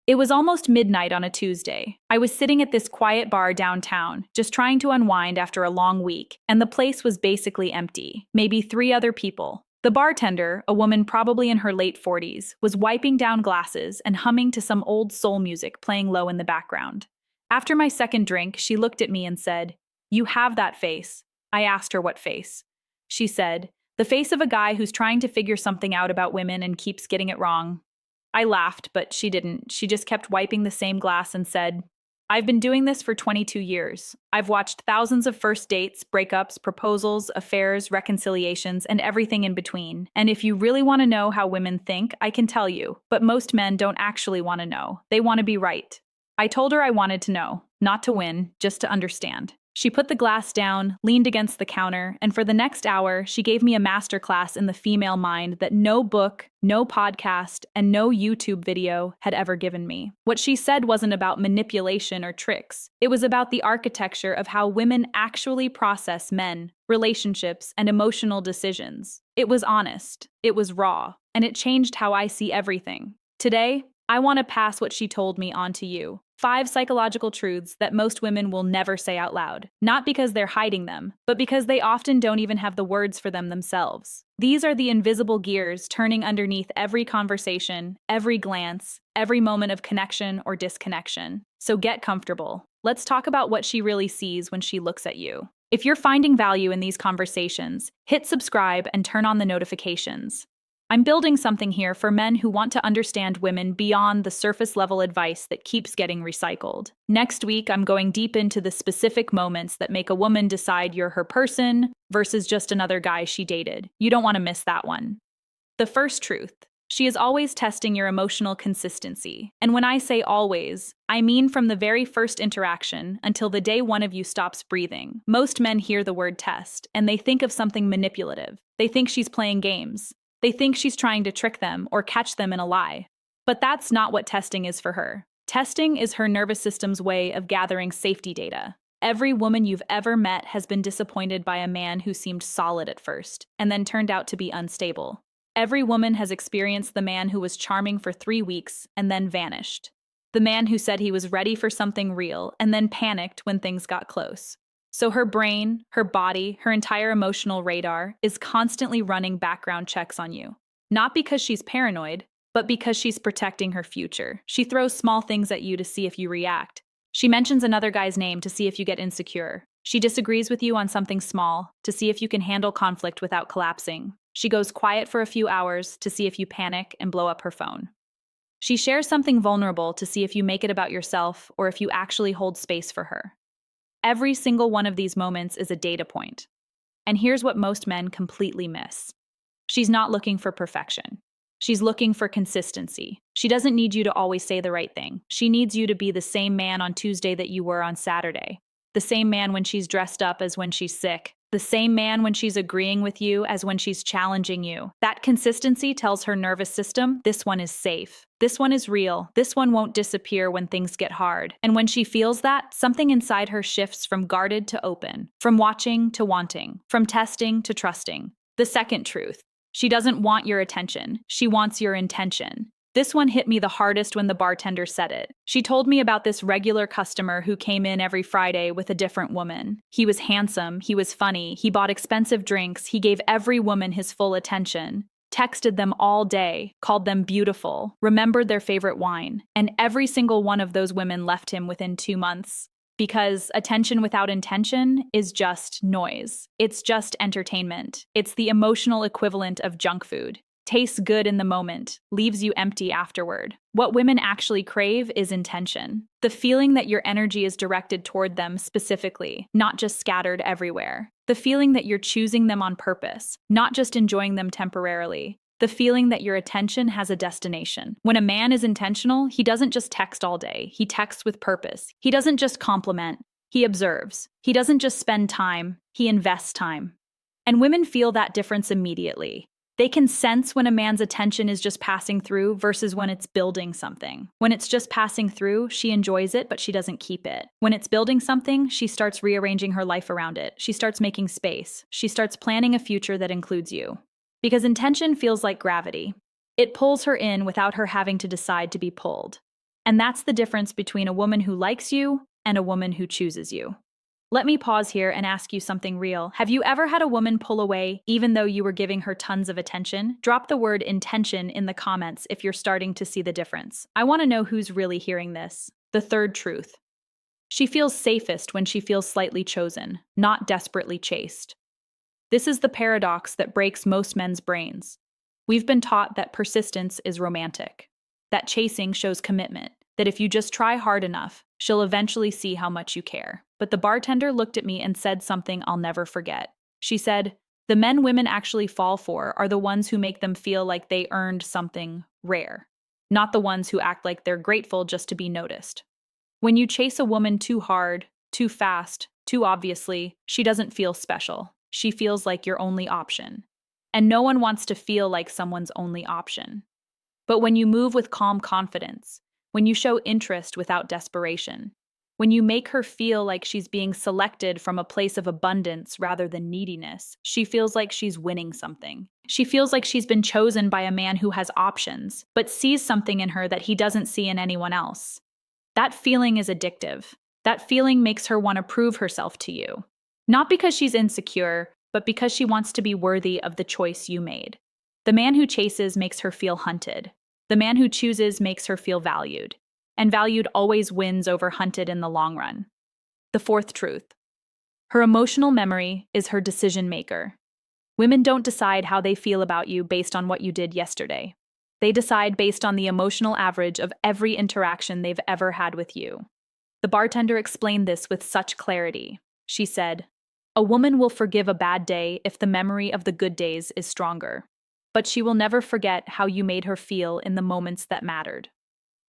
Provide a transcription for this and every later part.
It was almost midnight on a Tuesday. I was sitting at this quiet bar downtown, just trying to unwind after a long week, and the place was basically empty. Maybe three other people. The bartender, a woman probably in her late 40s, was wiping down glasses and humming to some old soul music playing low in the background. After my second drink, she looked at me and said, "You have that face." I asked her what face. She said, "The face of a guy who's trying to figure something out about women and keeps getting it wrong." I laughed, but she didn't. She just kept wiping the same glass and said, "I've been doing this for 22 years. I've watched thousands of first dates, breakups, proposals, affairs, reconciliations, and everything in between. And if you really want to know how women think, I can tell you. But most men don't actually want to know. They want to be right." I told her I wanted to know, not to win, just to understand. She put the glass down, leaned against the counter, and for the next hour, she gave me a masterclass in the female mind that no book, no podcast, and no YouTube video had ever given me. What she said wasn't about manipulation or tricks. It was about the architecture of how women actually process men, relationships, and emotional decisions. It was honest, it was raw, and it changed how I see everything. Today, I want to pass what she told me on to you. 5 psychological truths that most women will never say out loud, not because they're hiding them, but because they often don't even have the words for them themselves. These are the invisible gears turning underneath every conversation, every glance, every moment of connection or disconnection. So get comfortable. Let's talk about what she really sees when she looks at you. If you're finding value in these conversations, hit subscribe and turn on the notifications. I'm building something here for men who want to understand women beyond the surface-level advice that keeps getting recycled. Next week, I'm going deep into the specific moments that make a woman decide you're her person versus just another guy she dated. You don't want to miss that one. The first truth. She is always testing your emotional consistency. And when I say always, I mean from the very first interaction until the day one of you stops breathing. Most men hear the word test, and they think of something manipulative. They think she's playing games. They think she's trying to trick them or catch them in a lie. But that's not what testing is for her. Testing is her nervous system's way of gathering safety data. Every woman you've ever met has been disappointed by a man who seemed solid at first, and then turned out to be unstable. Every woman has experienced the man who was charming for 3 weeks and then vanished. The man who said he was ready for something real and then panicked when things got close. So her brain, her body, her entire emotional radar is constantly running background checks on you. Not because she's paranoid, but because she's protecting her future. She throws small things at you to see if you react. She mentions another guy's name to see if you get insecure. She disagrees with you on something small to see if you can handle conflict without collapsing. She goes quiet for a few hours to see if you panic and blow up her phone. She shares something vulnerable to see if you make it about yourself or if you actually hold space for her. Every single one of these moments is a data point. And here's what most men completely miss. She's not looking for perfection. She's looking for consistency. She doesn't need you to always say the right thing. She needs you to be the same man on Tuesday that you were on Saturday. The same man when she's dressed up as when she's sick. The same man when she's agreeing with you as when she's challenging you. That consistency tells her nervous system, this one is safe. This one is real. This one won't disappear when things get hard. And when she feels that, something inside her shifts from guarded to open, from watching to wanting, from testing to trusting. The second truth. She doesn't want your attention. She wants your intention. This one hit me the hardest when the bartender said it. She told me about this regular customer who came in every Friday with a different woman. He was handsome, he was funny, he bought expensive drinks, he gave every woman his full attention, texted them all day, called them beautiful, remembered their favorite wine, and every single one of those women left him within 2 months. Because attention without intention is just noise. It's just entertainment. It's the emotional equivalent of junk food. Tastes good in the moment, leaves you empty afterward. What women actually crave is intention. The feeling that your energy is directed toward them specifically, not just scattered everywhere. The feeling that you're choosing them on purpose, not just enjoying them temporarily. The feeling that your attention has a destination. When a man is intentional, he doesn't just text all day. He texts with purpose. He doesn't just compliment. He observes. He doesn't just spend time. He invests time. And women feel that difference immediately. They can sense when a man's attention is just passing through versus when it's building something. When it's just passing through, she enjoys it, but she doesn't keep it. When it's building something, she starts rearranging her life around it. She starts making space. She starts planning a future that includes you. Because intention feels like gravity. It pulls her in without her having to decide to be pulled. And that's the difference between a woman who likes you and a woman who chooses you. Let me pause here and ask you something real. Have you ever had a woman pull away even though you were giving her tons of attention? Drop the word intention in the comments if you're starting to see the difference. I want to know who's really hearing this. The third truth. She feels safest when she feels slightly chosen, not desperately chased. This is the paradox that breaks most men's brains. We've been taught that persistence is romantic, that chasing shows commitment, that if you just try hard enough, she'll eventually see how much you care. But the bartender looked at me and said something I'll never forget. She said, "The men women actually fall for are the ones who make them feel like they earned something rare, not the ones who act like they're grateful just to be noticed." When you chase a woman too hard, too fast, too obviously, she doesn't feel special. She feels like your only option. And no one wants to feel like someone's only option. But when you move with calm confidence, when you show interest without desperation, when you make her feel like she's being selected from a place of abundance rather than neediness, she feels like she's winning something. She feels like she's been chosen by a man who has options, but sees something in her that he doesn't see in anyone else. That feeling is addictive. That feeling makes her want to prove herself to you. Not because she's insecure, but because she wants to be worthy of the choice you made. The man who chases makes her feel hunted. The man who chooses makes her feel valued. And valued always wins over hunted in the long run. The fourth truth. Her emotional memory is her decision maker. Women don't decide how they feel about you based on what you did yesterday. They decide based on the emotional average of every interaction they've ever had with you. The bartender explained this with such clarity. She said, "A woman will forgive a bad day if the memory of the good days is stronger. But she will never forget how you made her feel in the moments that mattered."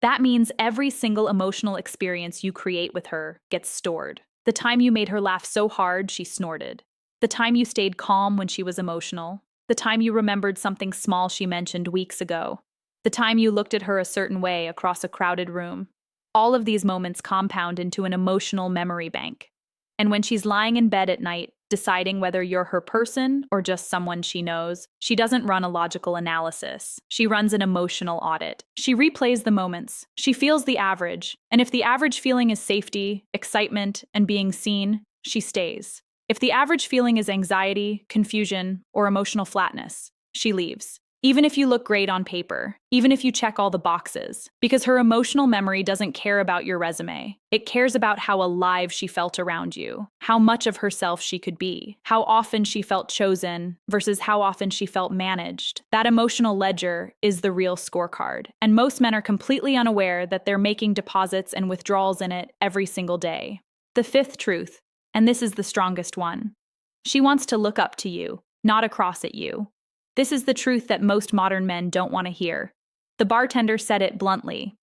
That means every single emotional experience you create with her gets stored. The time you made her laugh so hard she snorted. The time you stayed calm when she was emotional. The time you remembered something small she mentioned weeks ago. The time you looked at her a certain way across a crowded room. All of these moments compound into an emotional memory bank. And when she's lying in bed at night, deciding whether you're her person or just someone she knows, she doesn't run a logical analysis. She runs an emotional audit. She replays the moments. She feels the average. And if the average feeling is safety, excitement, and being seen, she stays. If the average feeling is anxiety, confusion, or emotional flatness, she leaves. Even if you look great on paper, even if you check all the boxes, because her emotional memory doesn't care about your resume. It cares about how alive she felt around you, how much of herself she could be, how often she felt chosen versus how often she felt managed. That emotional ledger is the real scorecard, and most men are completely unaware that they're making deposits and withdrawals in it every single day. The fifth truth, and this is the strongest one. She wants to look up to you, not across at you. This is the truth that most modern men don't want to hear. The bartender said it bluntly.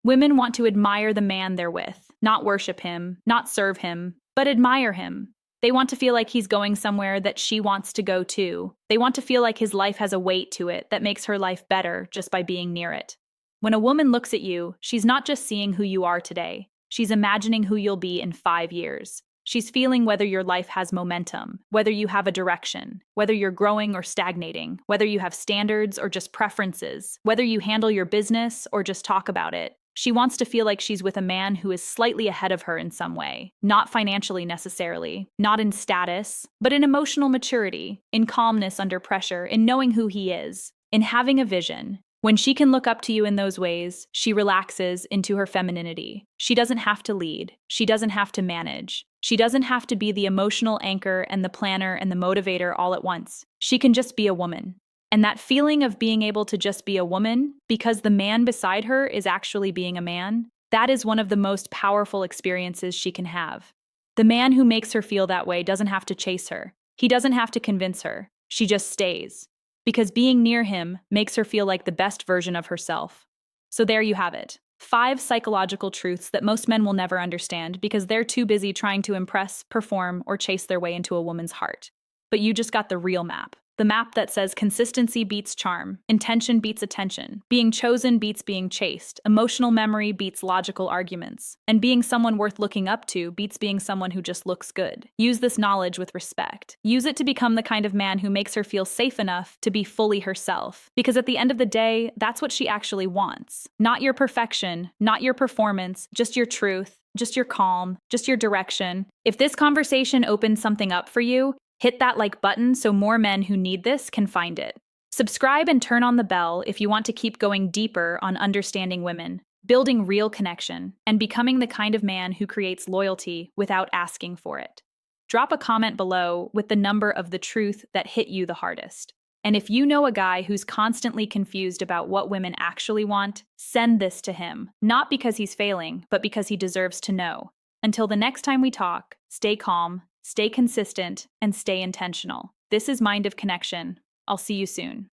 Women want to admire the man they're with, not worship him, not serve him, but admire him. They want to feel like he's going somewhere that she wants to go too. They want to feel like his life has a weight to it that makes her life better just by being near it. When a woman looks at you, she's not just seeing who you are today. She's imagining who you'll be in 5 years. She's feeling whether your life has momentum, whether you have a direction, whether you're growing or stagnating, whether you have standards or just preferences, whether you handle your business or just talk about it. She wants to feel like she's with a man who is slightly ahead of her in some way, not financially necessarily, not in status, but in emotional maturity, in calmness under pressure, in knowing who he is, in having a vision. When she can look up to you in those ways, she relaxes into her femininity. She doesn't have to lead. She doesn't have to manage. She doesn't have to be the emotional anchor and the planner and the motivator all at once. She can just be a woman. And that feeling of being able to just be a woman, because the man beside her is actually being a man, that is one of the most powerful experiences she can have. The man who makes her feel that way doesn't have to chase her. He doesn't have to convince her. She just stays. Because being near him makes her feel like the best version of herself. So there you have it. 5 psychological truths that most men will never understand because they're too busy trying to impress, perform, or chase their way into a woman's heart. But you just got the real map. The map that says consistency beats charm, intention beats attention, being chosen beats being chased, emotional memory beats logical arguments, and being someone worth looking up to beats being someone who just looks good. Use this knowledge with respect. Use it to become the kind of man who makes her feel safe enough to be fully herself. Because at the end of the day, that's what she actually wants. Not your perfection, not your performance, just your truth, just your calm, just your direction. If this conversation opened something up for you, hit that like button so more men who need this can find it. Subscribe and turn on the bell if you want to keep going deeper on understanding women, building real connection, and becoming the kind of man who creates loyalty without asking for it. Drop a comment below with the number of the truth that hit you the hardest. And if you know a guy who's constantly confused about what women actually want, send this to him, not because he's failing, but because he deserves to know. Until the next time we talk, stay calm, stay consistent, and stay intentional. This is Mind of Connection. I'll see you soon.